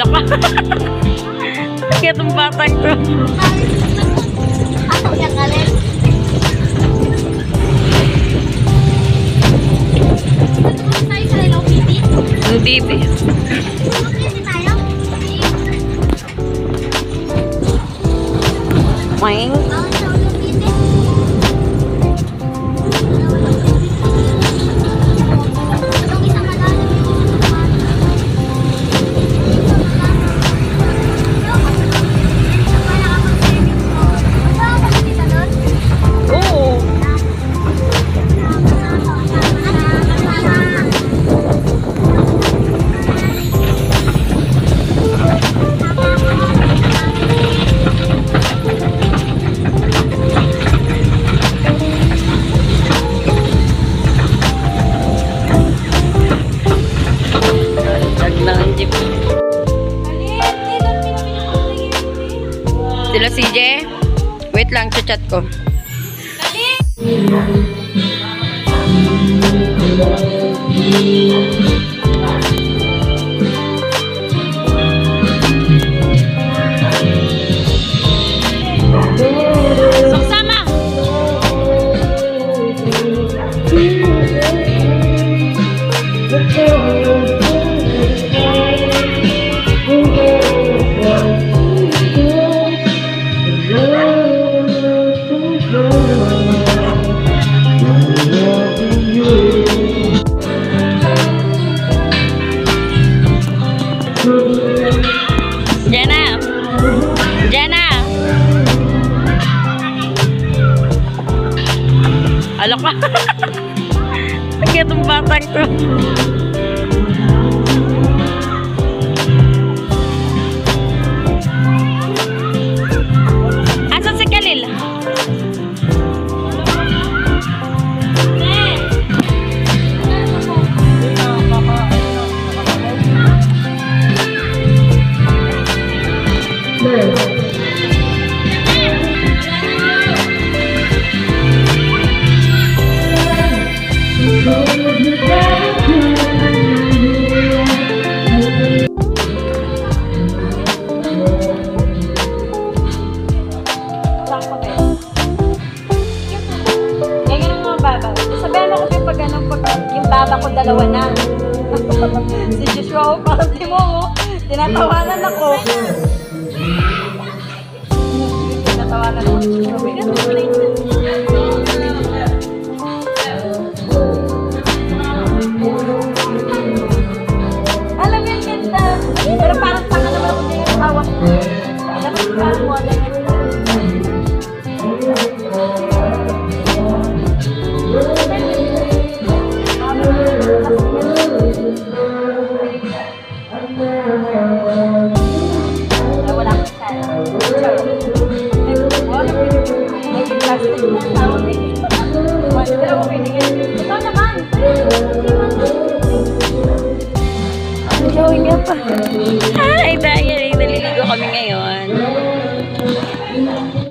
Alok ka. Kaya itong batang to. Ako yan galing. Tayo sa Hello Kitty? Hindi, be. Hello Kitty tayo? Wang. Bawal sa Hello Kitty? Anong isang malalim yung Oo. Ng jeep. Sila CJ? Wait lang, chat ko. Suksama! Jana! Jana! Alok ka. Kaya itong batang to. Asan si Khalil? Yung baba ko dalawa na. Si Joshua, parang di mo, tinatawanan ako. Tinatawanan ako si Joshua. Alam mo yung ganda. Pero parang tanga naman ako din yung tawag ko. Alam mo, parang mo na yun. Wala ko Hi, dahil naliligo kami ngayon.